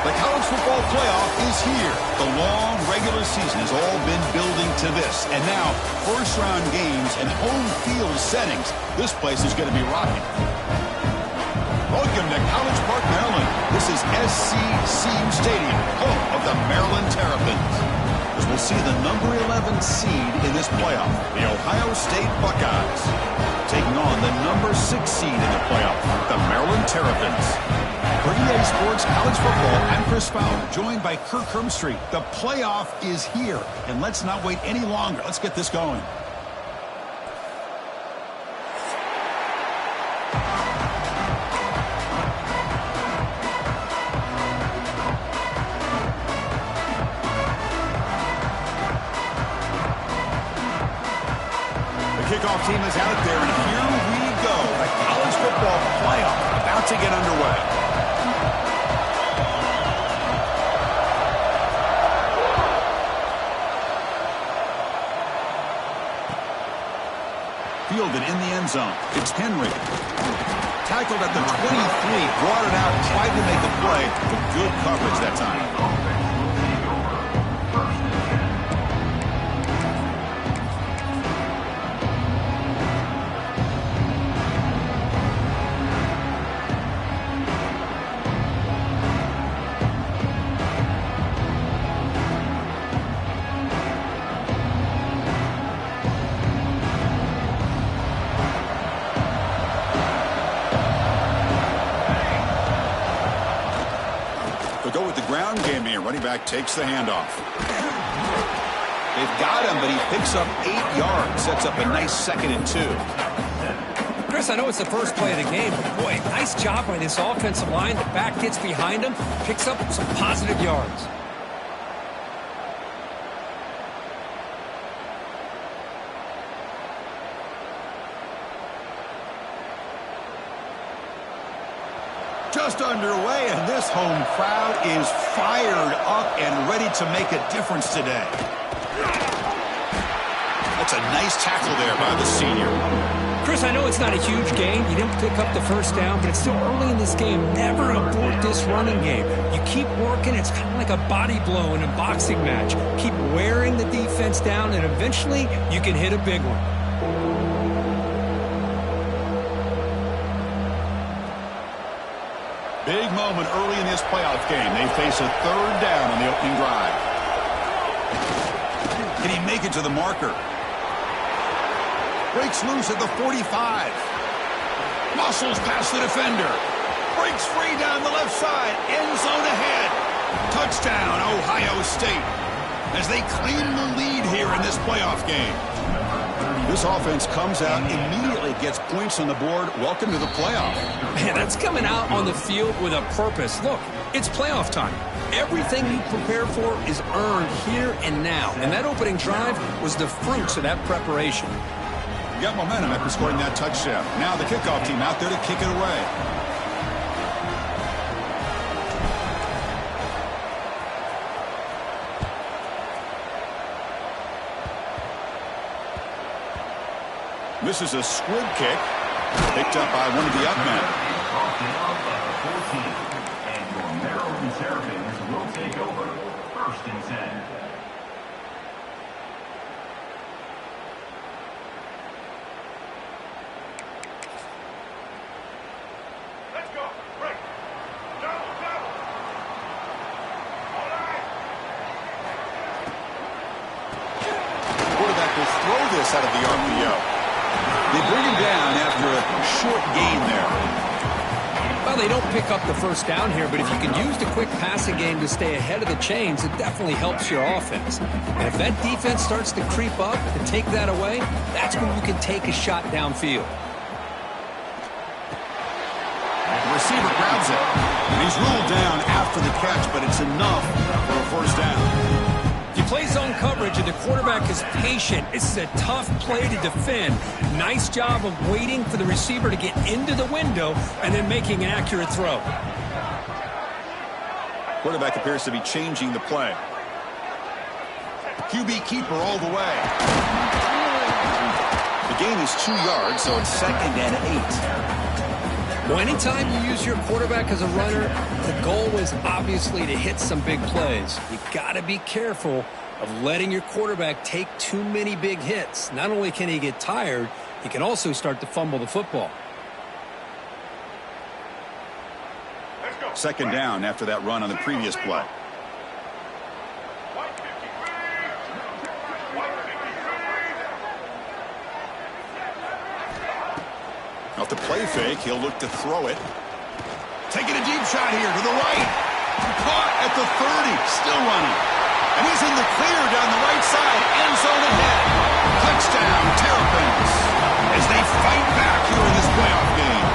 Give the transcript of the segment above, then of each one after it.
The college football playoff is here. The long regular season has all been building to this. And now, first-round games and home field settings. This place is going to be rocking. Welcome to College Park, Maryland. This is SCCU Stadium, home of the Maryland Terrapins. As we'll see the number 11 seed in this playoff, the Ohio State Buckeyes, taking on the number 6 seed in the playoff, the Maryland Terrapins. For EA Sports College Football, I'm Chris Fowler, joined by Kirk Hermstreet. The playoff is here, and let's not wait any longer. Let's get this going. The kickoff team is out there, and here we go. The college football playoff about to get underway. Fielded in the end zone. It's Henry. Tackled at the 23, brought it out, tried to make the play, but good coverage that time. Go with the ground game here. Running back takes the handoff. They've got him, but he picks up 8 yards. Sets up a nice 2nd and 2. Chris, I know it's the first play of the game, but boy, nice job by this offensive line. The back gets behind him, picks up some positive yards. Just underway, and this home crowd is fired up and ready to make a difference today. That's a nice tackle there by the senior. Chris, I know it's not a huge gain. You didn't pick up the first down, but it's still early in this game. Never abort this running game. You keep working. It's kind of like a body blow in a boxing match. Keep wearing the defense down, and eventually you can hit a big one. Big moment early in this playoff game. They face a 3rd down on the opening drive. Can he make it to the marker? Breaks loose at the 45. Muscles past the defender. Breaks free down the left side. End zone ahead. Touchdown, Ohio State, as they claim the lead here in this playoff game. This offense comes out, immediately gets points on the board. Welcome to the playoff. Man, that's coming out on the field with a purpose. Look, it's playoff time. Everything you prepare for is earned here and now. And that opening drive was the fruits of that preparation. You got momentum after scoring that touchdown. Now the kickoff team out there to kick it away. This is a squib kick, picked up by one of the up men. And your Maryland Terrapins will take over 1st and 10. Let's go. Break. Double, double. All right. Quarterback will throw this out of the RPO. They bring him down after a short gain there. Well, they don't pick up the first down here, but if you can use the quick passing game to stay ahead of the chains, it definitely helps your offense. And if that defense starts to creep up and take that away, that's when you can take a shot downfield. The receiver grabs it, and he's ruled down after the catch, but it's enough for a 1st down. You play zone coverage and the quarterback is patient. It's a tough play to defend. Nice job of waiting for the receiver to get into the window and then making an accurate throw. Quarterback appears to be changing the play. QB keeper all the way. The gain is 2 yards, so it's 2nd and 8. Well, anytime you use your quarterback as a runner, the goal is obviously to hit some big plays. You got to be careful of letting your quarterback take too many big hits. Not only can he get tired, he can also start to fumble the football. Second down after that run on the previous play. Off the play fake, he'll look to throw it. Taking a deep shot here to the right. Caught at the 30, still running. And he's in the clear down the right side, end zone ahead. Touchdown, Terrapins, as they fight back here in this playoff game.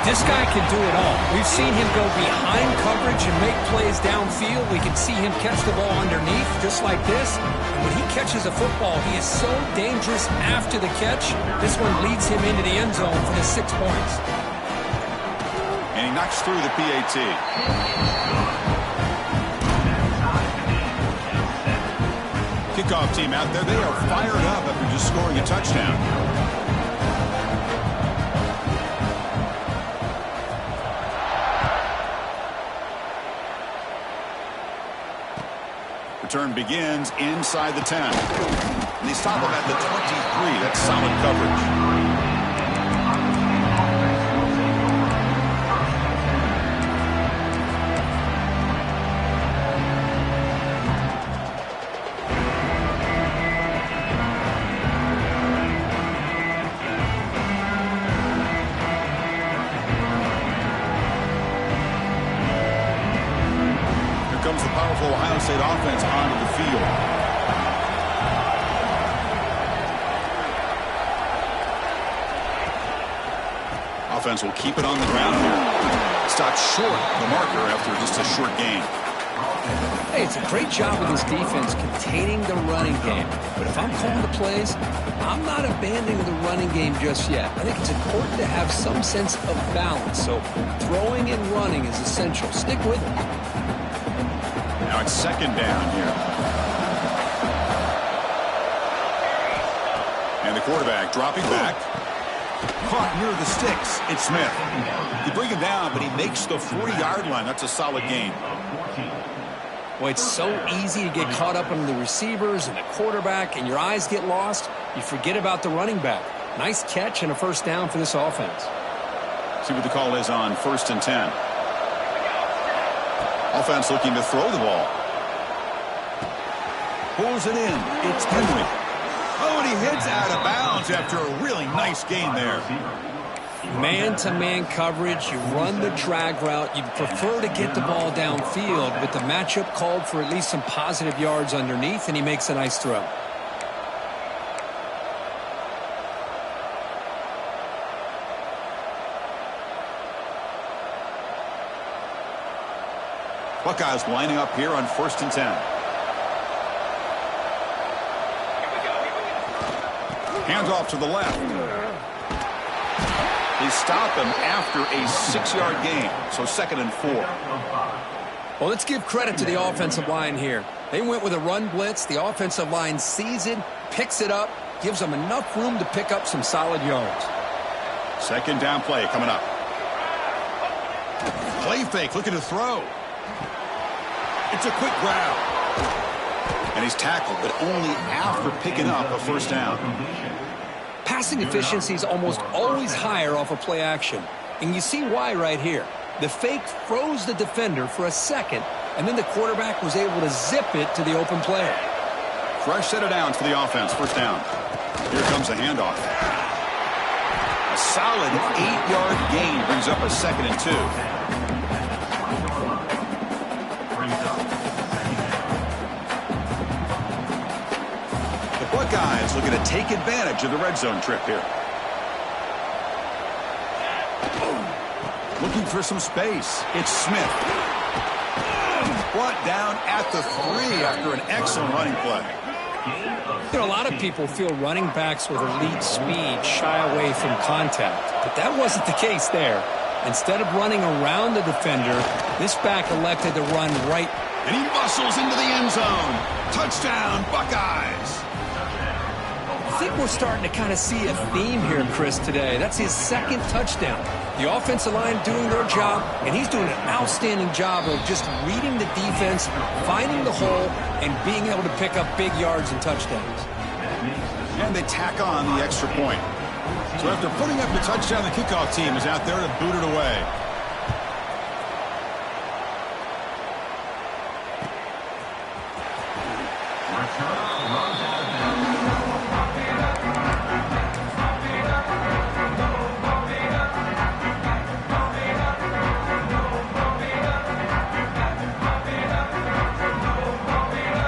This guy can do it all. We've seen him go behind coverage and make plays downfield. We can see him catch the ball underneath, just like this. And when he catches a football, he is so dangerous after the catch. This one leads him into the end zone for the 6 points. And he knocks through the PAT. Kickoff team out there. They are fired up after just scoring a touchdown. Return begins inside the 10. And they stop him at the 23. That's solid coverage. Comes the powerful Ohio State offense onto the field. Offense will keep it on the ground here. Stopped short the marker after just a short gain. Hey, it's a great job with this defense containing the running game. But if I'm calling the plays, I'm not abandoning the running game just yet. I think it's important to have some sense of balance. So throwing and running is essential. Stick with it. Now it's second down here. And the quarterback dropping back. Caught near the sticks. It's Smith. You bring him down, but he makes the 40-yard line. That's a solid gain. Well, it's so easy to get caught up on the receivers and the quarterback, and your eyes get lost. You forget about the running back. Nice catch and a first down for this offense. See what the call is on 1st and 10. Offense looking to throw the ball. Pulls it in. It's Henry. Oh, and he heads out of bounds after a really nice gain there. Man-to-man coverage. You run the drag route. You'd prefer to get the ball downfield, but the matchup called for at least some positive yards underneath, and he makes a nice throw. Buckeyes lining up here on 1st and 10. Hands off to the left. They stop him after a 6-yard gain, so 2nd and 4. Well, let's give credit to the offensive line here. They went with a run blitz. The offensive line sees it, picks it up, gives them enough room to pick up some solid yards. Second down play coming up. Play fake, looking to throw. It's a quick grab. And he's tackled, but only after picking up a first down. Passing efficiency is almost always higher off of play action. And you see why right here. The fake froze the defender for a second, and then the quarterback was able to zip it to the open player. Fresh set of downs for the offense. First down. Here comes the handoff. A solid 8-yard gain brings up a 2nd and 2. Buckeyes looking to take advantage of the red zone trip here. Looking for some space. It's Smith. Brought down at the 3 after an excellent running play. You know, a lot of people feel running backs with elite speed shy away from contact, but that wasn't the case there. Instead of running around the defender, this back elected to run right. And he muscles into the end zone. Touchdown, Buckeyes. think we're starting to kind of see a theme here, Chris, today. That's his second touchdown. The offensive line doing their job, and he's doing an outstanding job of just reading the defense, finding the hole, and being able to pick up big yards and touchdowns. And they tack on the extra point. So after putting up the touchdown, the kickoff team is out there to boot it away.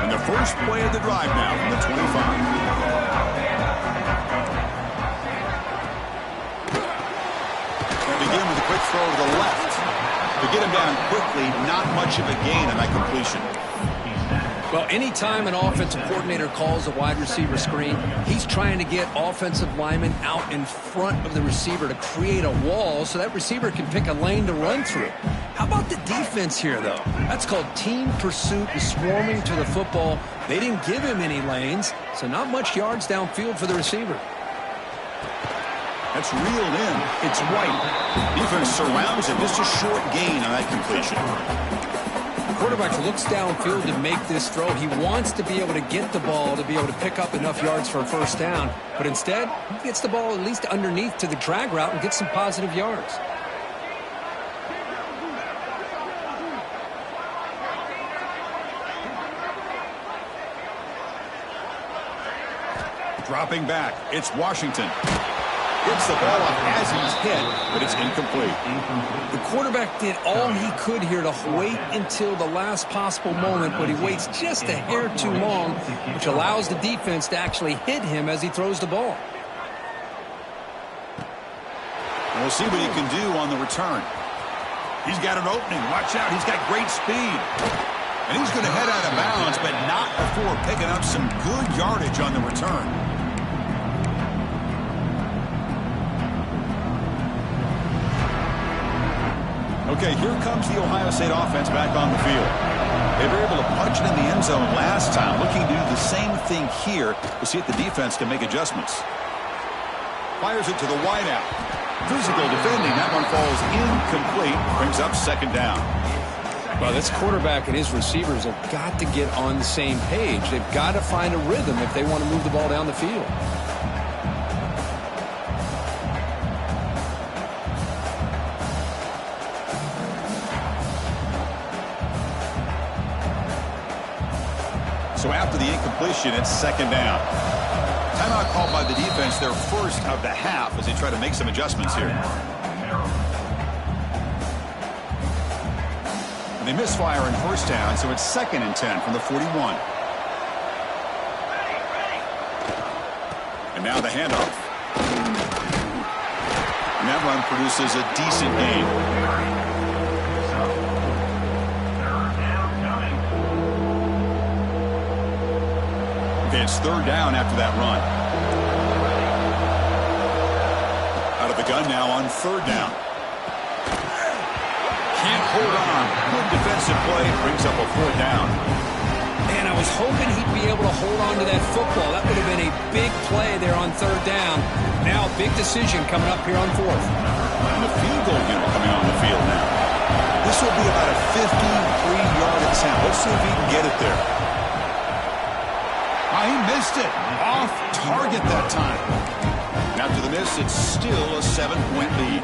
And the first play of the drive now from the 25. Begin with a quick throw to the left. To get him down quickly, not much of a gain on that completion. Well, anytime an offensive coordinator calls a wide receiver screen, he's trying to get offensive linemen out in front of the receiver to create a wall so that receiver can pick a lane to run through. How about the defense here, though? That's called team pursuit and swarming to the football. They didn't give him any lanes, so not much yards downfield for the receiver. That's reeled in. It's White. Defense surrounds him. Just a short gain on that completion. The quarterback looks downfield to make this throw. He wants to be able to get the ball to be able to pick up enough yards for a first down. But instead, he gets the ball at least underneath to the drag route and gets some positive yards. Dropping back. It's Washington. Gets the ball up as he's hit, but it's incomplete. The quarterback did all he could here to wait until the last possible moment, but he waits just a hair too long, which allows the defense to actually hit him as he throws the ball. And we'll see what he can do on the return. He's got an opening. Watch out. He's got great speed. And he's going to head out of bounds, but not before picking up some good yardage on the return. Okay, here comes the Ohio State offense back on the field. They were able to punch it in the end zone last time, looking to do the same thing here to see if the defense can make adjustments. Fires it to the wideout. Physical defending. That one falls incomplete. Brings up second down. Well, this quarterback and his receivers have got to get on the same page. They've got to find a rhythm if they want to move the ball down the field. So after the incompletion, it's second down. Timeout called by the defense, their first of the half, as they try to make some adjustments here. And they misfire in first down, so it's 2nd and 10 from the 41. And now the handoff. And that run produces a decent gain. It's third down after that run. Out of the gun now on third down. Can't hold on. Good defensive play. Brings up a fourth down. Man, I was hoping he'd be able to hold on to that football. That would have been a big play there on third down. Now, big decision coming up here on fourth. And the field goal unit coming on the field now. This will be about a 53-yard attempt. Let's see if he can get it there. He missed it. Off target that time. And after the miss, it's still a 7-point lead.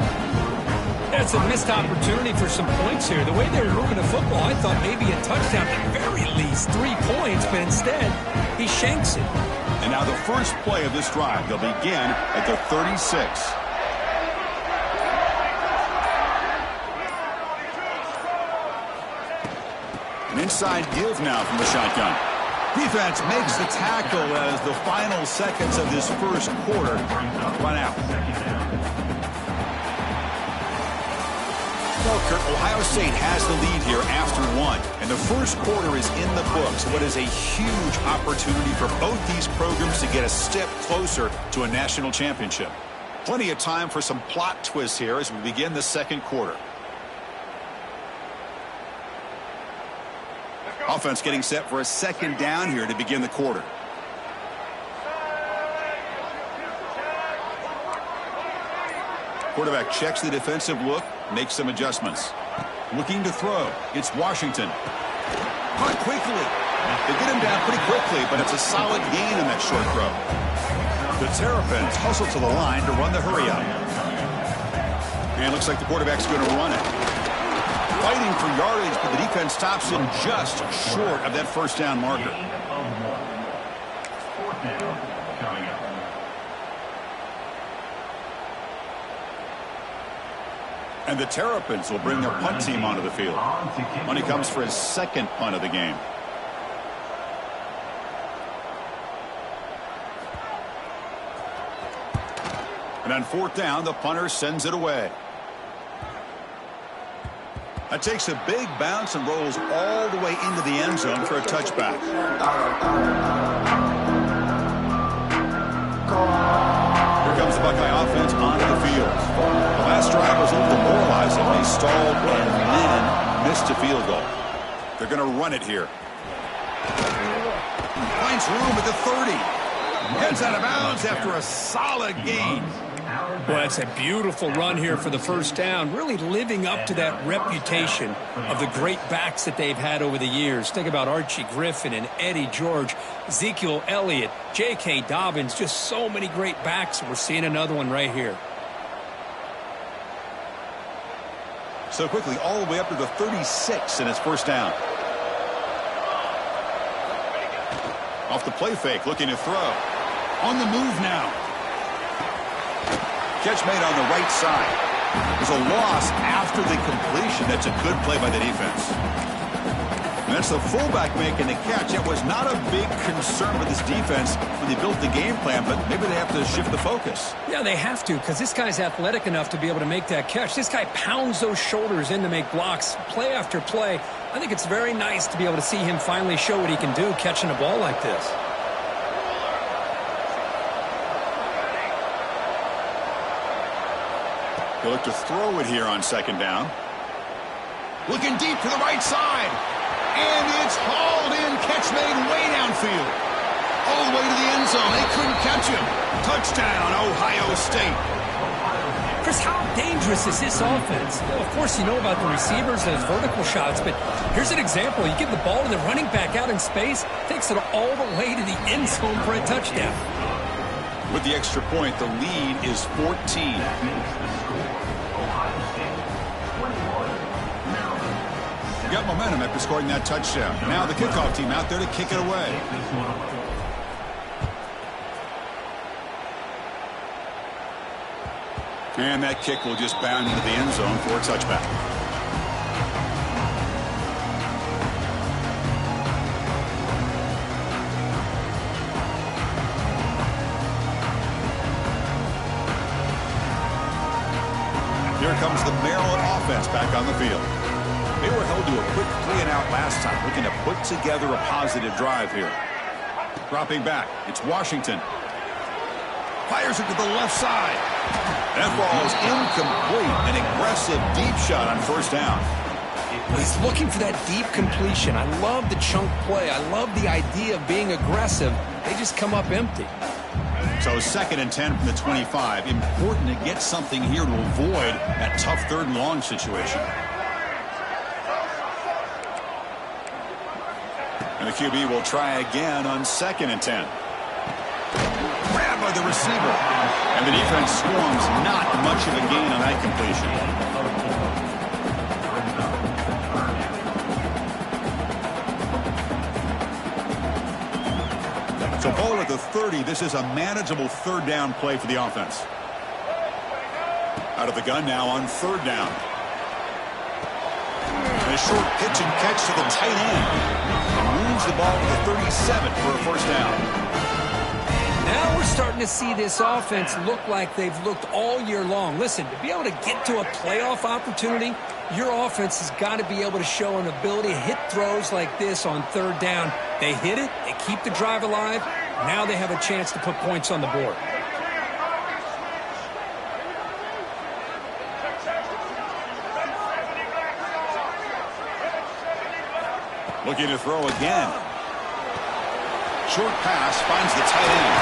That's a missed opportunity for some points here. The way they were moving the football, I thought maybe a touchdown, at the very least 3 points, but instead, he shanks it. And now the first play of this drive, they'll begin at the 36. An inside give now from the shotgun. Defense makes the tackle as the final seconds of this first quarter run out. Well, Kurt, Ohio State has the lead here after one, and the first quarter is in the books. What is a huge opportunity for both these programs to get a step closer to a national championship. Plenty of time for some plot twists here as we begin the second quarter. Offense getting set for a second down here to begin the quarter. Quarterback checks the defensive look, makes some adjustments. Looking to throw. It's Washington. Caught quickly. They get him down pretty quickly, but it's a solid gain in that short throw. The Terrapins hustle to the line to run the hurry up. And looks like the quarterback's going to run it. Fighting for yardage, but the defense stops him just short of that first down marker. Fourth down coming up. And the Terrapins will bring their punt team onto the field. Money comes for his second punt of the game. And on fourth down, the punter sends it away. That takes a big bounce and rolls all the way into the end zone for a touchback. Here comes the Buckeye offense onto the field. The last drive was a little demoralizing. They stalled and then missed a field goal. They're going to run it here. Finds room at the 30. Heads out of bounds after a solid gain. Well, it's a beautiful run here for the first down, really living up to that reputation of the great backs that they've had over the years. Think about Archie Griffin and Eddie George, Ezekiel Elliott, J.K. Dobbins, just so many great backs. We're seeing another one right here. So quickly, all the way up to the 36 in his first down. Off the play fake, looking to throw. On the move now. Catch made on the right side. There's a loss after the completion. That's a good play by the defense. And that's the fullback making the catch. It was not a big concern with this defense when they built the game plan, but maybe they have to shift the focus. Yeah, they have to, because this guy's athletic enough to be able to make that catch. This guy pounds those shoulders in to make blocks play after play. I think it's very nice to be able to see him finally show what he can do catching a ball like this. He'll look to throw it here on second down. Looking deep to the right side. And it's hauled in. Catch made way downfield. All the way to the end zone. They couldn't catch him. Touchdown, Ohio State. Chris, how dangerous is this offense? Well, of course, you know about the receivers and his vertical shots, but here's an example. You give the ball to the running back out in space, takes it all the way to the end zone for a touchdown. With the extra point, the lead is 14. Got momentum after scoring that touchdown. Now the kickoff team out there to kick it away. And that kick will just bound into the end zone for a touchback. Here comes the Maryland offense back on the field. They were held to a quick 3-and-out last time, looking to put together a positive drive here. Dropping back, it's Washington. Fires it to the left side. That ball is incomplete. An aggressive deep shot on first down. He's looking for that deep completion. I love the chunk play. I love the idea of being aggressive. They just come up empty. So 2nd and 10 from the 25. Important to get something here to avoid that tough 3rd and long situation. And the QB will try again on 2nd and 10. Grabbed by the receiver. And the defense swarms. Not much of a gain on that completion. So ball at the 30. This is a manageable 3rd down play for the offense. Out of the gun now on 3rd down. And a short pitch and catch to the tight end. And moves the ball to the 37 for a first down. Now we're starting to see this offense look like they've looked all year long. Listen, to be able to get to a playoff opportunity, your offense has got to be able to show an ability to hit throws like this on 3rd down. They hit it, they keep the drive alive. Now they have a chance to put points on the board. Looking to throw again. Short pass finds the tight end.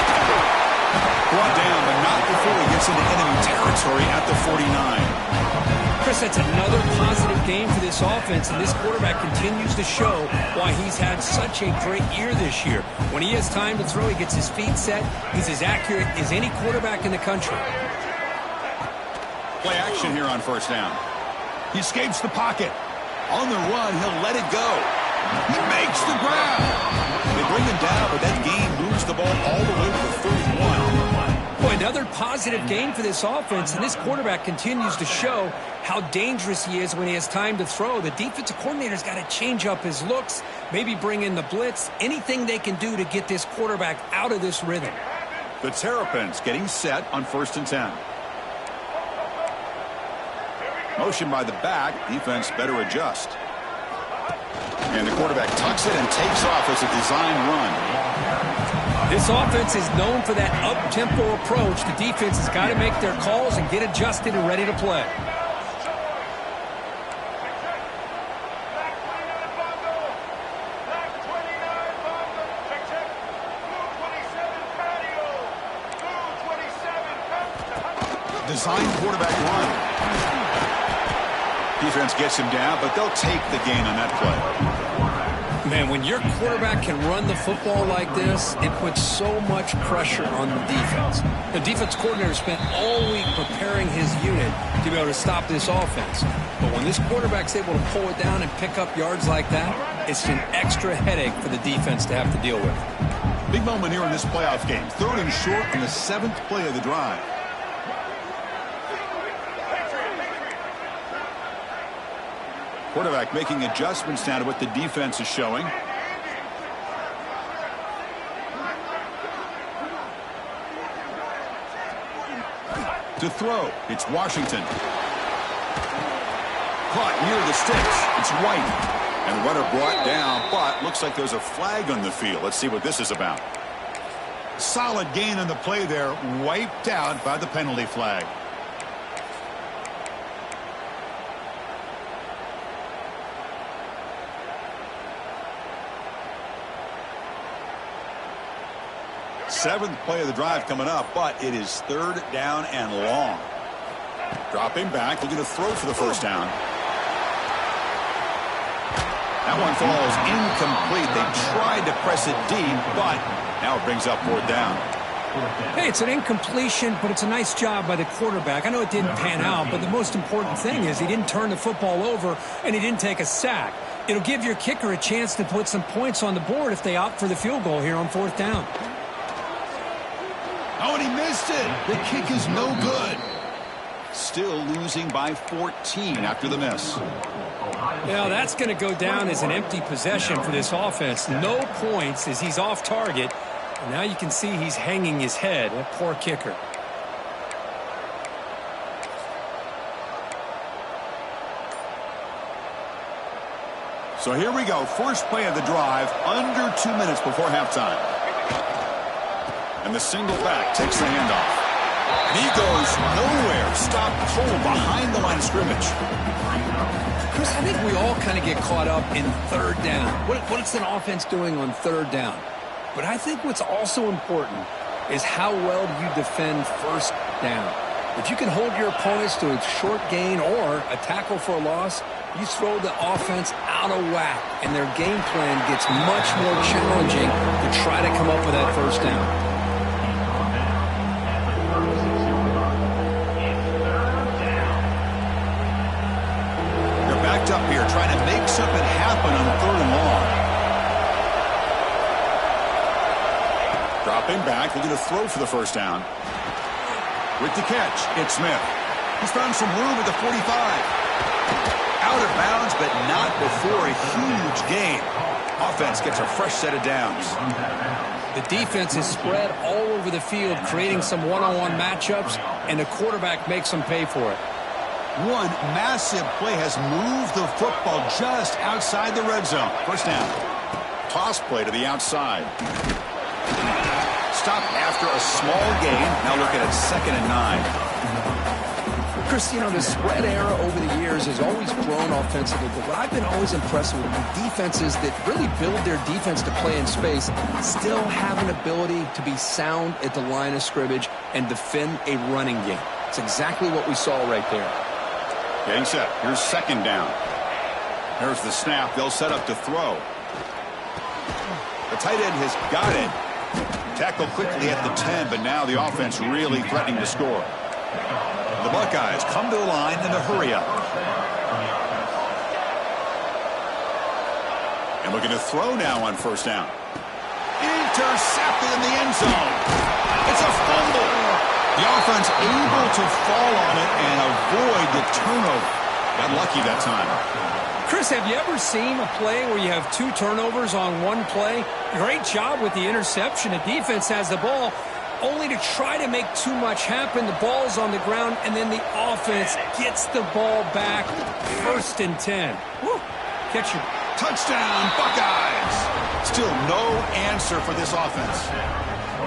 Brought down, but not before he gets into enemy territory at the 49. Chris, that's another positive game for this offense, and this quarterback continues to show why he's had such a great year this year. When he has time to throw, he gets his feet set. He's as accurate as any quarterback in the country. Play action here on first down. He escapes the pocket. On the run, he'll let it go. He makes the grab. They bring him down, but that gain moves the ball all the way to the 31. Boy, another positive game for this offense, and this quarterback continues to show how dangerous he is when he has time to throw. The defensive coordinator's got to change up his looks, maybe bring in the blitz, anything they can do to get this quarterback out of this rhythm. The Terrapins getting set on 1st and 10. Motion by the back. Defense better adjust. And the quarterback tucks it and takes off as a design run. This offense is known for that up-tempo approach. The defense has got to make their calls and get adjusted and ready to play. Design quarterback run. Defense gets him down, but they'll take the gain on that play. Man, when your quarterback can run the football like this, it puts so much pressure on the defense. The defense coordinator spent all week preparing his unit to be able to stop this offense. But when this quarterback's able to pull it down and pick up yards like that, it's an extra headache for the defense to have to deal with. Big moment here in this playoff game. 3rd and short on the 7th play of the drive. Quarterback making adjustments now to what the defense is showing. To throw, it's Washington. Caught near the sticks. It's White. And runner brought down, but looks like there's a flag on the field. Let's see what this is about. Solid gain on the play there. Wiped out by the penalty flag. Seventh play of the drive coming up, but it is 3rd down and long. Dropping back, looking to throw for the first down. That one falls incomplete. They tried to press it deep, but now it brings up 4th down. Hey, it's an incompletion, but it's a nice job by the quarterback. I know it didn't pan out, but the most important thing is he didn't turn the football over and he didn't take a sack. It'll give your kicker a chance to put some points on the board if they opt for the field goal here on 4th down. Oh, and he missed it. The kick is no good. Still losing by 14 after the miss. Now, that's going to go down as an empty possession for this offense. No points as he's off target. And now you can see he's hanging his head. A poor kicker. So here we go. First play of the drive, under 2 minutes before halftime. And the single back takes the handoff. And he goes nowhere. Stop cold behind the line of scrimmage. Chris, I think we all kind of get caught up in 3rd down. What's an offense doing on 3rd down? But I think what's also important is how well you defend 1st down. If you can hold your opponents to a short gain or a tackle for a loss, you throw the offense out of whack, and their game plan gets much more challenging to try to come up with that 1st down. Up here trying to make something happen on 3rd and long. Dropping back, looking to throw for the first down. With the catch, it's Smith. He's found some room at the 45. Out of bounds, but not before a huge gain. Offense gets a fresh set of downs. The defense is spread all over the field, creating some one-on-one matchups, and the quarterback makes them pay for it. One massive play has moved the football just outside the red zone. First down. Toss play to the outside. Stopped after a small gain. Now looking at 2nd and 9. Chris, you know, the spread era over the years has always grown offensively, but what I've been always impressed with defenses that really build their defense to play in space still have an ability to be sound at the line of scrimmage and defend a running game. It's exactly what we saw right there. Getting set. Here's second down. Here's the snap. They'll set up to throw. The tight end has got it. Tackle quickly at the 10, but now the offense really threatening to score. The Buckeyes come to the line in a hurry up. And looking to throw now on first down. Intercepted in the end zone. It's a fumble. The offense able to fall on it and avoid the turnover. Got lucky that time. Chris, have you ever seen a play where you have 2 turnovers on one play? Great job with the interception. The defense has the ball, only to try to make too much happen. The ball's on the ground, and then the offense gets the ball back. 1st and 10. Woo. Catch your touchdown, Buckeyes. Still no answer for this offense.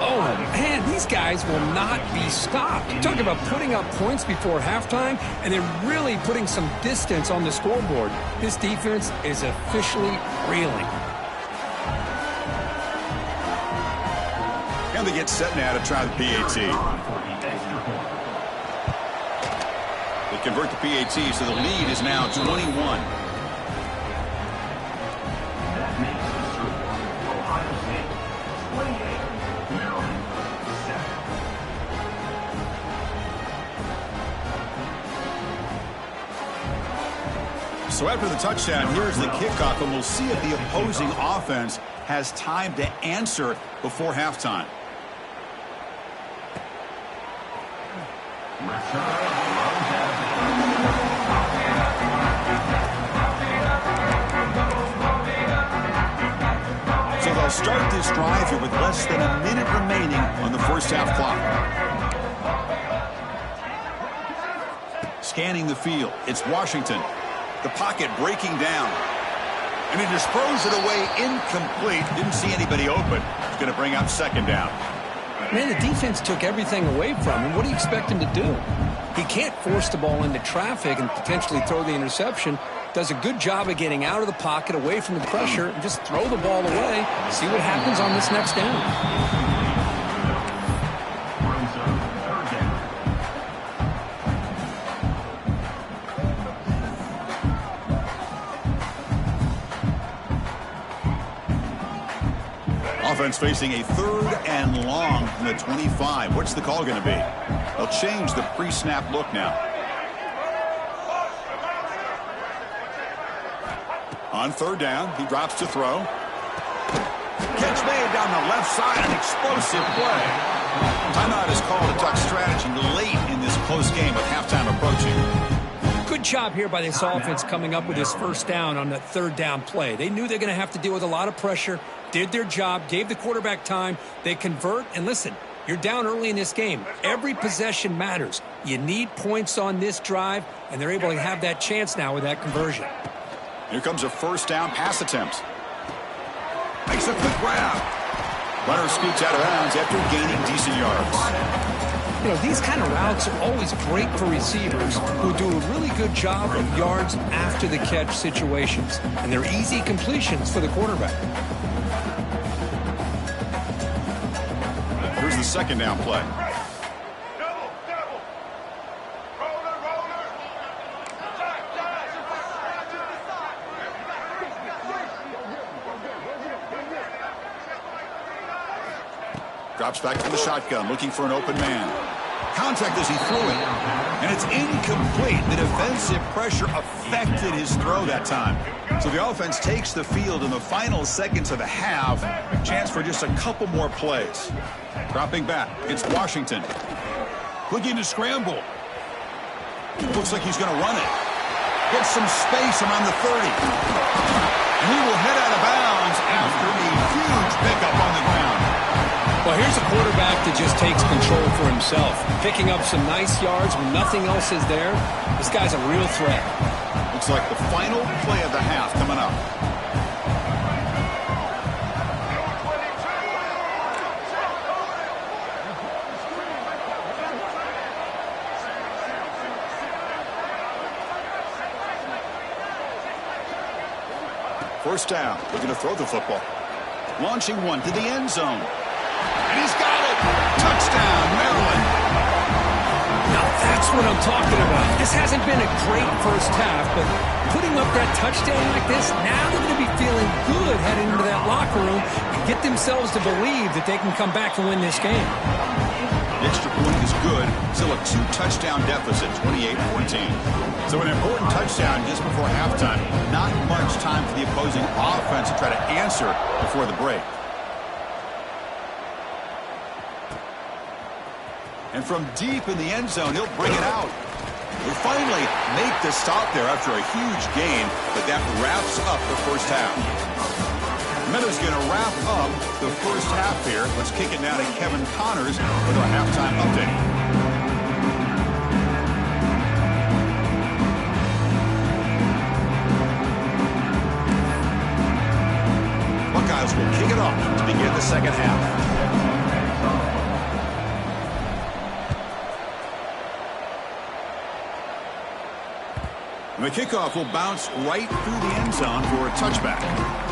Oh, man, these guys will not be stopped. You're talking about putting up points before halftime and then really putting some distance on the scoreboard. This defense is officially reeling. And they get set now to try the PAT. They convert the PAT, so the lead is now 21. So after the touchdown, here's the kickoff, and we'll see if the opposing offense has time to answer before halftime. So they'll start this drive here with less than a minute remaining on the first half clock. Scanning the field, it's Washington. The pocket breaking down. And he just throws it away incomplete. Didn't see anybody open. It's going to bring up second down. Man, the defense took everything away from him. What do you expect him to do? He can't force the ball into traffic and potentially throw the interception. Does a good job of getting out of the pocket, away from the pressure, and just throw the ball away. See what happens on this next down. Offense facing a 3rd and long from the 25. What's the call going to be? They'll change the pre-snap look now. On 3rd down, he drops to throw. Catch made down the left side, an explosive play. Timeout is called to duck strategy late in this close game with halftime approaching. Good job here by this offense coming up with this first down on the 3rd down play. They knew they're going to have to deal with a lot of pressure. Did their job, gave the quarterback time. They convert, and listen, you're down early in this game. Every possession matters. You need points on this drive, and they're able to have that chance now with that conversion. Here comes a first down pass attempt. Makes a quick grab. Runner scoots out of bounds after gaining decent yards. You know, these kind of routes are always great for receivers who do a really good job of yards after the catch situations, and they're easy completions for the quarterback. Here's the second down play. Drops back to the shotgun, looking for an open man. Contact as he threw it, and it's incomplete. The defensive pressure affected his throw that time. So the offense takes the field in the final seconds of the half. Chance for just a couple more plays. Dropping back, it's Washington. Looking to scramble. Looks like he's going to run it. Gets some space around the 30. And he will head out of bounds after a huge pickup on the ground. Well, here's a quarterback that just takes control for himself. Picking up some nice yards when nothing else is there. This guy's a real threat. Looks like the final play of the half coming up. First down, looking to throw the football. Launching one to the end zone. And he's got it! Touchdown, Maryland! Now that's what I'm talking about. This hasn't been a great first half, but putting up that touchdown like this, now they're going to be feeling good heading into that locker room and get themselves to believe that they can come back and win this game. The extra point is good. Still a 2-touchdown deficit, 28-14. So an important touchdown just before halftime. Not much time for the opposing offense to try to answer before the break. And from deep in the end zone, he'll bring it out. He'll finally make the stop there after a huge gain, but that wraps up the first half. Miller's going to wrap up the first half here. Let's kick it now to Kevin Connors with our halftime update. Buckeyes will kick it off to begin the second half. And the kickoff will bounce right through the end zone for a touchback.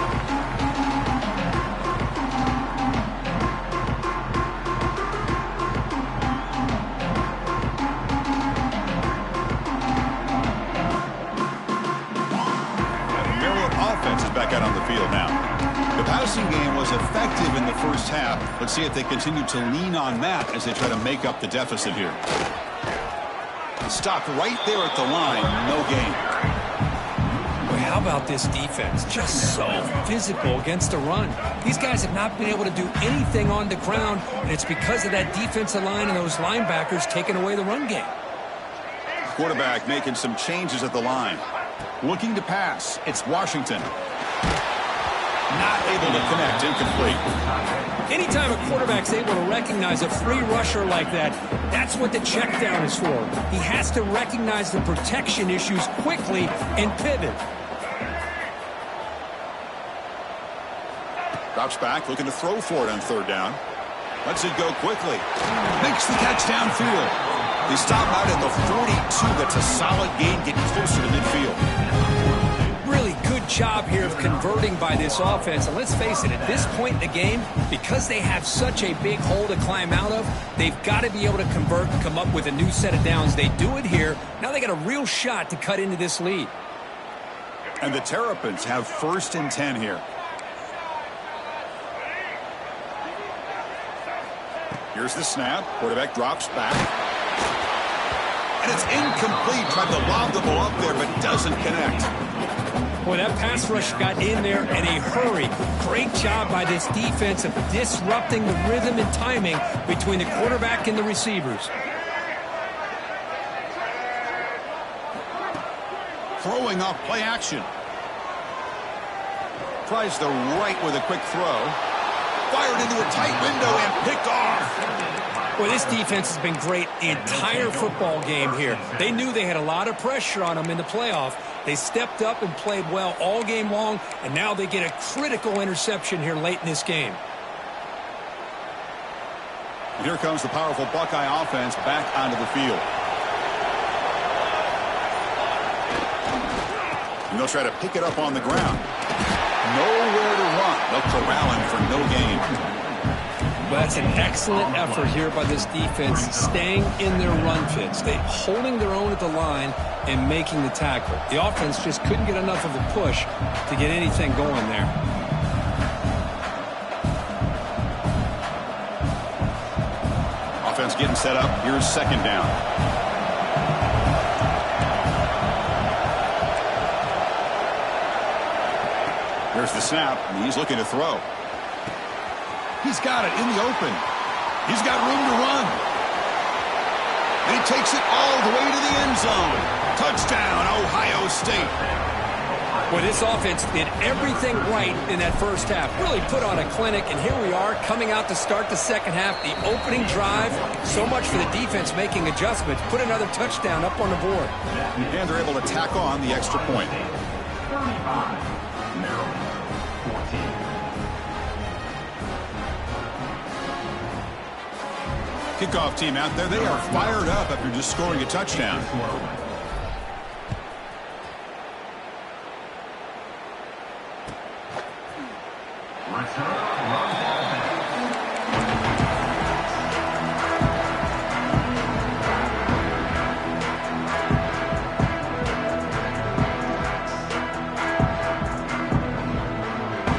Back out on the field now. The passing game was effective in the first half. Let's see if they continue to lean on that as they try to make up the deficit here. Stopped right there at the line. No gain. Well, how about this defense? Just so physical against the run. These guys have not been able to do anything on the ground, and it's because of that defensive line and those linebackers taking away the run game. Quarterback making some changes at the line. Looking to pass. It's Washington. Not able to connect. Incomplete. Anytime a quarterback's able to recognize a free rusher like that, that's what the check down is for. He has to recognize the protection issues quickly and pivot. Drops back, looking to throw for it on third down. Lets it go quickly. Makes the catch downfield. They stop out at the 42. That's a solid gain, getting closer to midfield. Really good job here of converting by this offense. And let's face it, at this point in the game, because they have such a big hole to climb out of, they've got to be able to convert and come up with a new set of downs. They do it here. Now they got a real shot to cut into this lead. And the Terrapins have 1st and 10 here. Here's the snap. Quarterback drops back. And it's incomplete. Tried to lob the ball up there, but doesn't connect. Boy, that pass rush got in there in a hurry. Great job by this defense of disrupting the rhythm and timing between the quarterback and the receivers. Throwing off play action. Tries the right with a quick throw. Fired into a tight window and picked off. Well, this defense has been great the entire football game here. They knew they had a lot of pressure on them in the playoff. They stepped up and played well all game long, and now they get a critical interception here late in this game. And here comes the powerful Buckeye offense back onto the field. And they'll try to pick it up on the ground. Nowhere to run. They'll corral him for no gain. Well, that's an excellent effort here by this defense, staying in their run fits. They holding their own at the line and making the tackle. The offense just couldn't get enough of a push to get anything going there. Offense getting set up. Here's 2nd down. Here's the snap, and he's looking to throw. He's got it in the open. He's got room to run. And he takes it all the way to the end zone. Touchdown, Ohio State. Well, this offense did everything right in that first half. Really put on a clinic, and here we are coming out to start the second half. The opening drive, so much for the defense making adjustments. Put another touchdown up on the board. And they're able to tack on the extra point. 35, Maryland, 14. Kickoff team out there, they are fired up after just scoring a touchdown.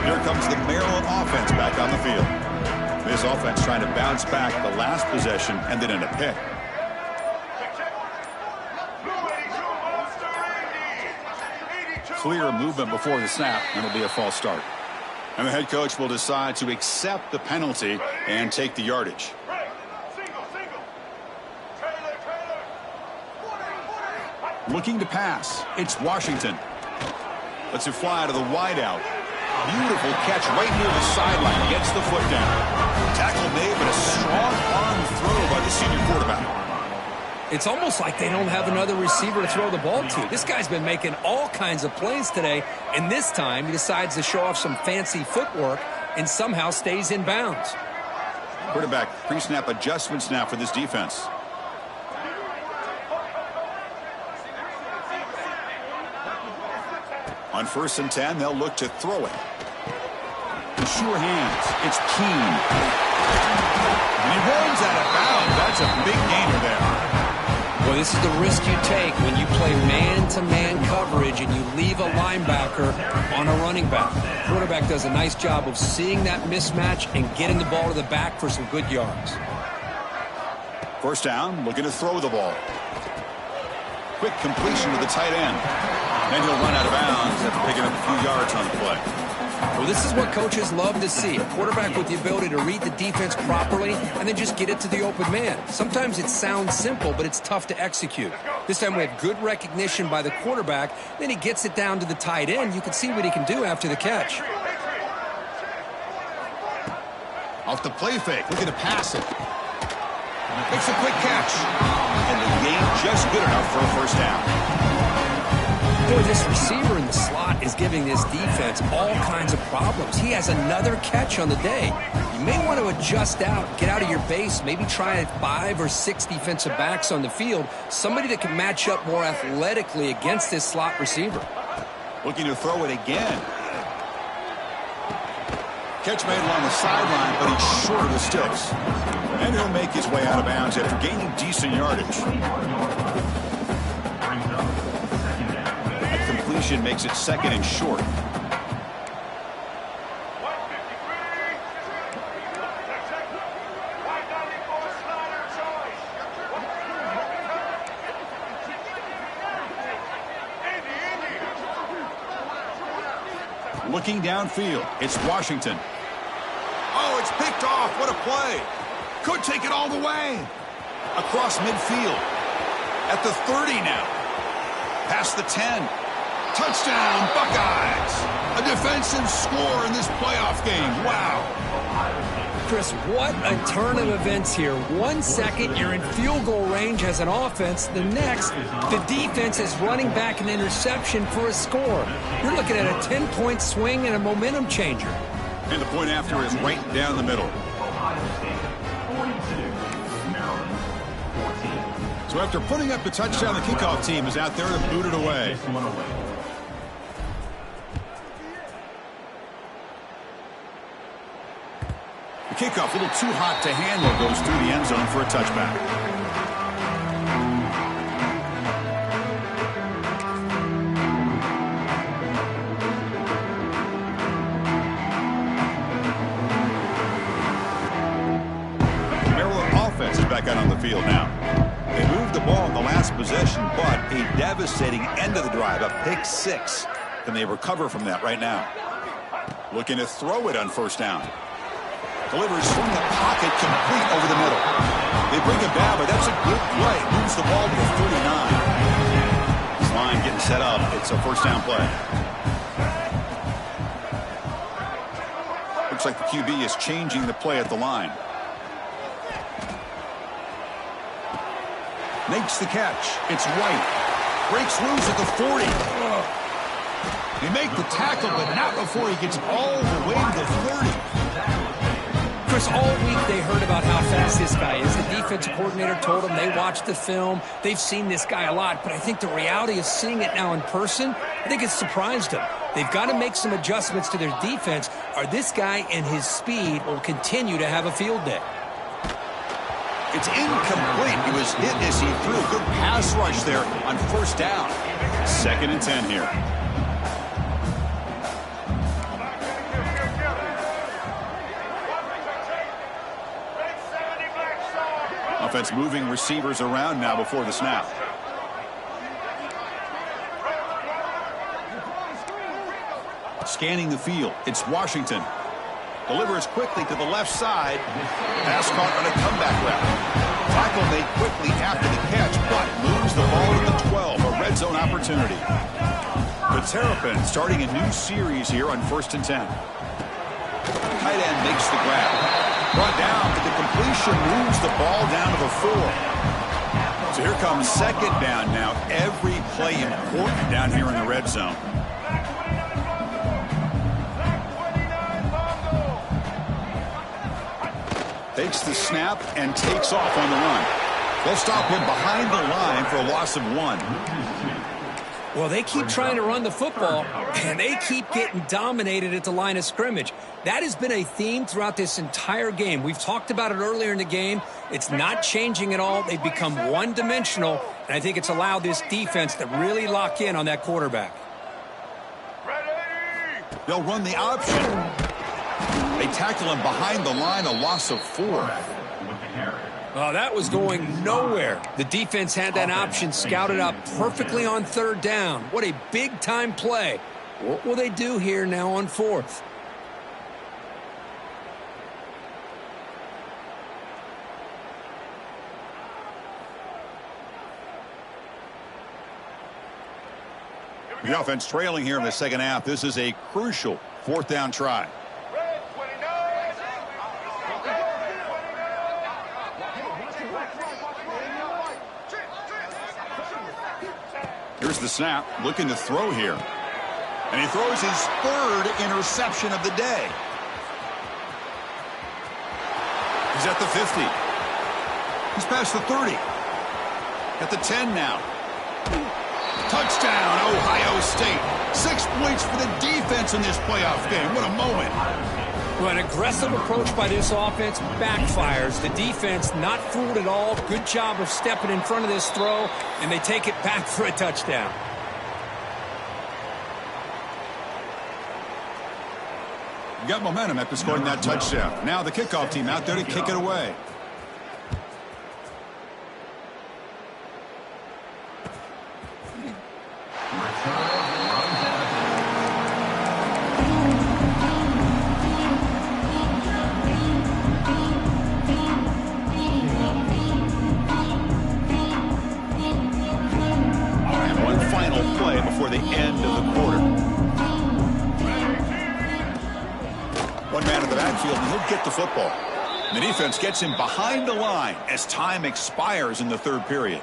Here comes the Maryland offense back on the field. This offense trying to bounce back. The last possession ended in a pick. Clear movement before the snap, and it'll be a false start. And the head coach will decide to accept the penalty and take the yardage. Looking to pass. It's Washington. Lets it fly to the wideout. Beautiful catch right near the sideline. Gets the foot down. Tackle made, but a strong arm throw by the senior quarterback. It's almost like they don't have another receiver to throw the ball to. This guy's been making all kinds of plays today, and this time he decides to show off some fancy footwork and somehow stays in bounds. Quarterback pre-snap adjustments now for this defense. On 1st and 10, they'll look to throw it. Sure hands. It's Keen. And he runs out of bounds. That's a big gainer there. Well, this is the risk you take when you play man-to-man coverage and you leave a linebacker on a running back. The quarterback does a nice job of seeing that mismatch and getting the ball to the back for some good yards. 1st down, looking to throw the ball. Quick completion to the tight end. Then he'll run out of bounds after picking up a few yards on the play. Well, this is what coaches love to see. A quarterback with the ability to read the defense properly and then just get it to the open man. Sometimes it sounds simple, but it's tough to execute. This time we have good recognition by the quarterback. Then he gets it down to the tight end. You can see what he can do after the catch. Off the play fake, looking to pass it. Makes a quick catch. And the game just good enough for a 1st down. Boy, this receiver in the slot is giving this defense all kinds of problems. He has another catch on the day. You may want to adjust out, get out of your base, maybe try 5 or 6 defensive backs on the field, somebody that can match up more athletically against this slot receiver. Looking to throw it again. Catch made along the sideline, but he's short of the sticks. And he'll make his way out of bounds after gaining decent yardage. Completion makes it 2nd and short. Looking downfield, it's Washington. Oh, it's picked off. What a play. Could take it all the way. Across midfield. At the 30 now. Past the 10. Touchdown, Buckeyes. A defensive score in this playoff game. Wow. Chris, what a turn of events here. 1 second, you're in field goal range as an offense. The next, the defense is running back an interception for a score. You're looking at a 10-point swing and a momentum changer. And the point after is right down the middle. So after putting up the touchdown, the kickoff team is out there to boot it away. The kickoff, a little too hot to handle, goes through the end zone for a touchback. The Maryland offense is back out on the field now. They moved the ball in the last possession, but a devastating end of the drive, a pick 6. Can they recover from that right now? Looking to throw it on 1st down. Delivers from the pocket, complete over the middle. They bring him down, but that's a good play. Moves the ball to the 39. This line getting set up. It's a 1st down play. Looks like the QB is changing the play at the line. Makes the catch. It's White. Breaks loose at the 40. They make the tackle, but not before he gets all the way to the 30. Chris, all week they heard about how fast this guy is. The defensive coordinator told them they watched the film. They've seen this guy a lot, but I think the reality of seeing it now in person, I think it's surprised them. They've got to make some adjustments to their defense, or this guy and his speed will continue to have a field day. It's incomplete. He was hit as he threw a good pass rush there on first down. 2nd and 10 here. Offense moving receivers around now before the snap. Scanning the field. It's Washington. Delivers quickly to the left side. Pass caught on a comeback route. Tackle made quickly after the catch, but moves the ball to the 12. A red zone opportunity. The Terrapins starting a new series here on 1st and 10. Tight end makes the grab. Brought down, but the completion moves the ball down to the 4. So here comes 2nd down now. Every play important down here in the red zone. Takes the snap and takes off on the run. They'll stop him behind the line for a loss of 1. Well, they keep trying to run the football, and they keep getting dominated at the line of scrimmage. That has been a theme throughout this entire game. We've talked about it earlier in the game. It's not changing at all. They've become one-dimensional, and I think it's allowed this defense to really lock in on that quarterback. They'll run the option. They tackle him behind the line, a loss of 4. Oh, that was going nowhere. The defense had that option scouted up perfectly on 3rd down. What a big-time play. What will they do here now on 4th? The offense trailing here in the 2nd half. This is a crucial 4th down try. Here's the snap, looking to throw here. And he throws his 3rd interception of the day. He's at the 50. He's past the 30. At the 10 now. Touchdown, Ohio State. 6 points for the defense in this playoff game. What a moment. Well, an aggressive approach by this offense backfires. The defense not fooled at all. Good job of stepping in front of this throw, and they take it back for a touchdown. Got momentum after scoring that touchdown. Now the kickoff team out there to kick it away. Before the end of the quarter. One man in the backfield, and he'll get the football. The defense gets him behind the line as time expires in the 3rd period.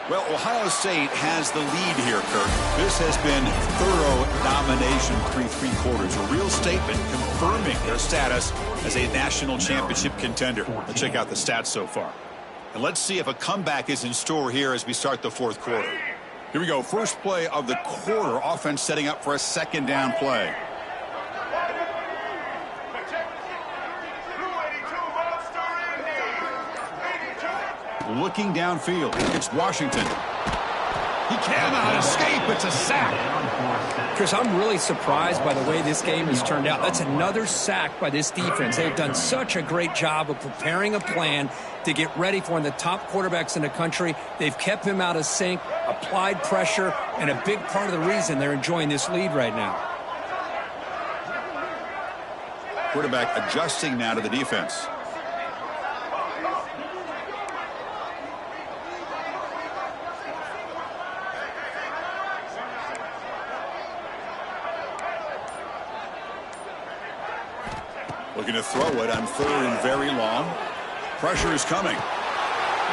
Well, Ohio State has the lead here, Kirk. This has been thorough domination through 3 quarters. A real statement confirming their status as a national championship contender. Let's check out the stats so far. And let's see if a comeback is in store here as we start the 4th quarter. Here we go. First play of the quarter. Offense setting up for a 2nd down play. Looking downfield. It's Washington. He cannot escape. It's a sack. Chris, I'm really surprised by the way this game has turned out. That's another sack by this defense. They've done such a great job of preparing a plan to get ready for one of the top quarterbacks in the country. They've kept him out of sync, applied pressure, and a big part of the reason they're enjoying this lead right now. Quarterback adjusting now to the defense. Looking to throw it on 3rd and very long. Pressure is coming.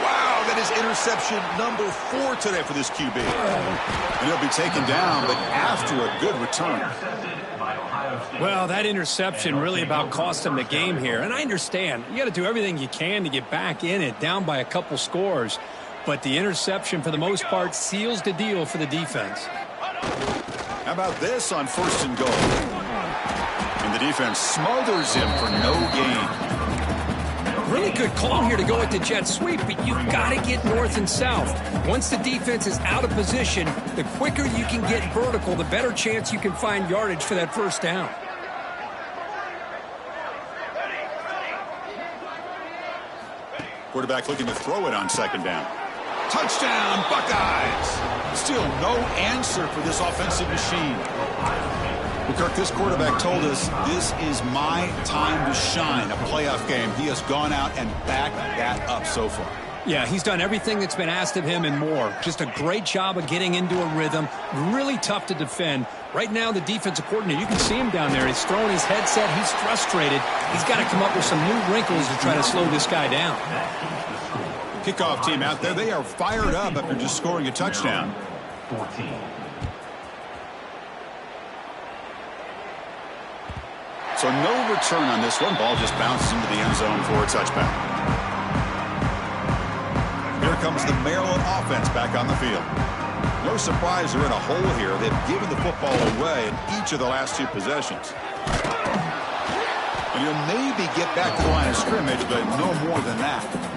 Wow, that is interception number 4 today for this QB. And he'll be taken down, but after a good return. Well, that interception really about cost him the game here. And I understand. You got to do everything you can to get back in it, down by a couple scores. But the interception, for the most part, seals the deal for the defense. How about this on 1st and goal? And the defense smothers him for no gain. Really good call here to go with the jet sweep, but you've got to get north and south. Once the defense is out of position, the quicker you can get vertical, the better chance you can find yardage for that first down. Quarterback looking to throw it on 2nd down. Touchdown, Buckeyes! Still no answer for this offensive machine. Well, Kirk, this quarterback told us this is my time to shine, a playoff game. He has gone out and backed that up so far. Yeah, he's done everything that's been asked of him and more. Just a great job of getting into a rhythm. Really tough to defend. Right now, the defensive coordinator, you can see him down there. He's throwing his headset. He's frustrated. He's got to come up with some new wrinkles to try to slow this guy down. Kickoff team out there, they are fired up after just scoring a touchdown. 14. So no return on this one. Ball just bounces into the end zone for a touchback. Here comes the Maryland offense back on the field. No surprise they're in a hole here. They've given the football away in each of the last 2 possessions. And you'll maybe get back to the line of scrimmage, but no more than that.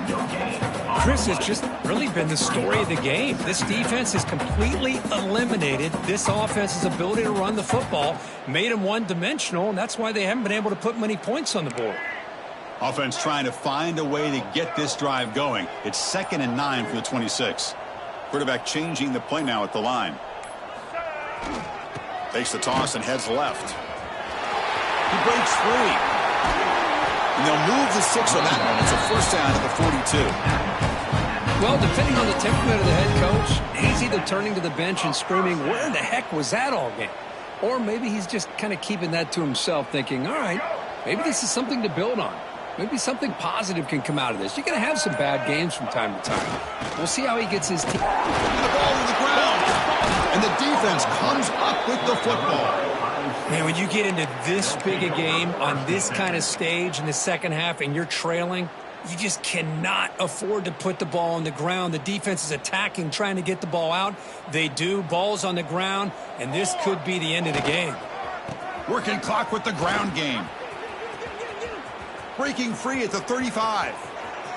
Chris, has just really been the story of the game. This defense has completely eliminated this offense's ability to run the football, made them one-dimensional, and that's why they haven't been able to put many points on the board. Offense trying to find a way to get this drive going. It's 2nd and 9 for the 26. Quarterback changing the play now at the line. Takes the toss and heads left. He breaks free. And they'll move the 6 on that one. It's a first down at the 42. Well, depending on the temperament of the head coach, he's either turning to the bench and screaming, where the heck was that all game? Or maybe he's just kind of keeping that to himself, thinking, all right, maybe this is something to build on. Maybe something positive can come out of this. You're going to have some bad games from time to time. We'll see how he gets his team. The ball to the ground. And the defense comes up with the football. Man, when you get into this big a game on this kind of stage in the second half and you're trailing, you just cannot afford to put the ball on the ground. The defense is attacking, trying to get the ball out. They do. Ball's on the ground, and this could be the end of the game. Working clock with the ground game. Breaking free at the 35.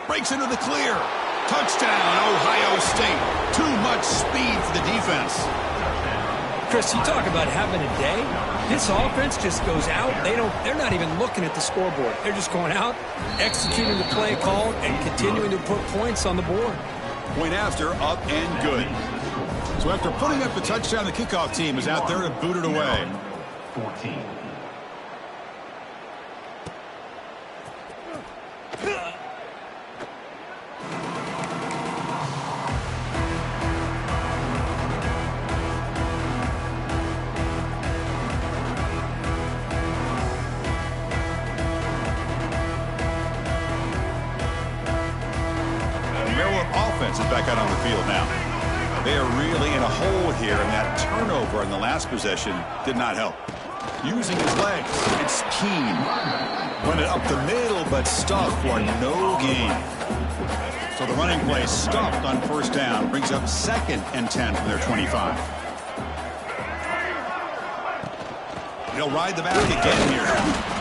Breaks into the clear. Touchdown, Ohio State. Too much speed for the defense. Chris, you talk about having a day. This offense just goes out. They're not even looking at the scoreboard. They're just going out, executing the play call, and continuing to put points on the board. Point after, up and good. So after putting up the touchdown, the kickoff team is out there to boot it away. 14. Offense is back out on the field now. They are really in a hole here, and that turnover in the last possession did not help. Using his legs, it's Keen. Run it up the middle, but stuffed for no gain. So the running play stuffed on first down brings up 2nd and 10 from their 25. They'll ride the back again here.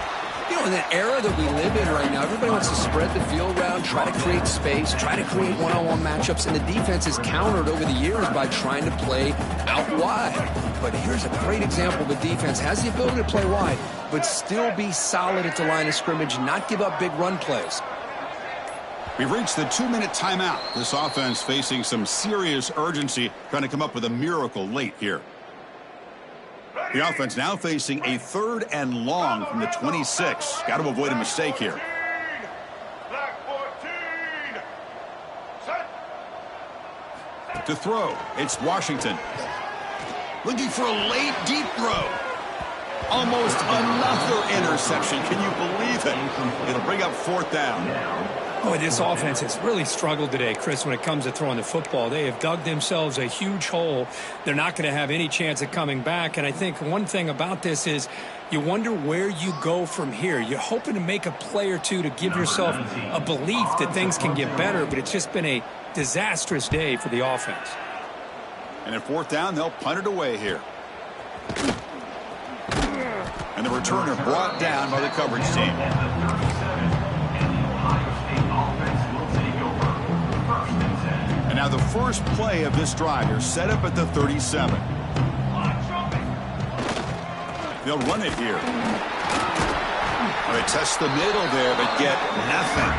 You know, in the era that we live in right now, everybody wants to spread the field around, try to create space, try to create one-on-one matchups, and the defense is countered over the years by trying to play out wide. But here's a great example. The defense has the ability to play wide, but still be solid at the line of scrimmage, not give up big run plays. We've reached the 2-minute timeout. This offense facing some serious urgency, trying to come up with a miracle late here. The offense now facing a 3rd and long from the 26. Got to avoid a mistake here. To throw, it's Washington. Looking for a late, deep throw. Almost another interception. Can you believe it? It'll bring up 4th down. Boy, this offense has really struggled today, Chris, when it comes to throwing the football. They have dug themselves a huge hole. They're not going to have any chance of coming back. And I think one thing about this is you wonder where you go from here. You're hoping to make a play or two to give yourself a belief that things can get better, but it's just been a disastrous day for the offense. And at fourth down, they'll punt it away here. And the returner brought down by the coverage team. And now the first play of this drive, you're set up at the 37. They'll run it here. They test the middle there, but get nothing.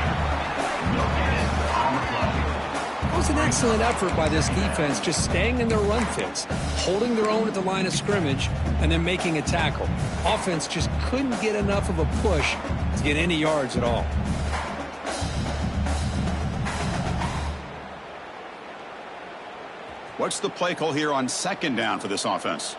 It was an excellent effort by this defense, just staying in their run fits, holding their own at the line of scrimmage, and then making a tackle. Offense just couldn't get enough of a push to get any yards at all. What's the play call here on second down for this offense?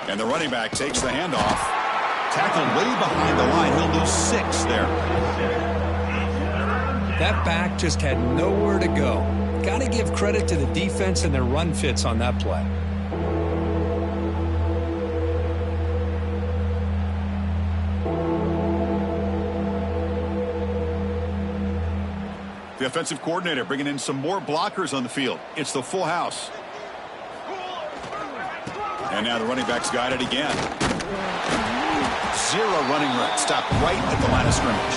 And the running back takes the handoff. Tackled way behind the line. He'll lose 6 there. That back just had nowhere to go. Got to give credit to the defense and their run fits on that play. The offensive coordinator bringing in some more blockers on the field. It's the full house. And now the running back's got it again. 0 running room. Stopped right at the line of scrimmage.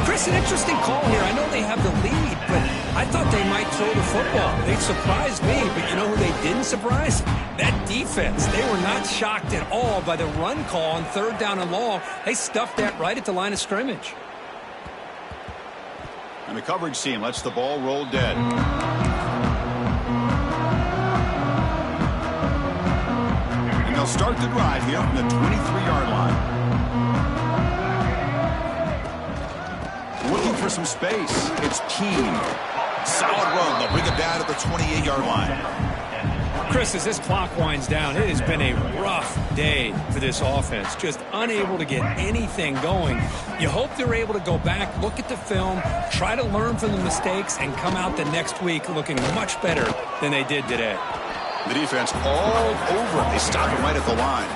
Chris, an interesting call here. I know they have the lead, but I thought they might throw the football. They surprised me, but you know who they didn't surprise? That defense. They were not shocked at all by the run call on third down and long. They stuffed that right at the line of scrimmage. And the coverage team lets the ball roll dead. And they'll start the drive here from the 23-yard line. Looking for some space. It's Keen. Solid run. They'll bring it down at the 28-yard line. Chris, as this clock winds down, it has been a rough day for this offense. Just unable to get anything going. You hope they're able to go back, look at the film, try to learn from the mistakes, and come out the next week looking much better than they did today. The defense all over it. They stop it right at the line.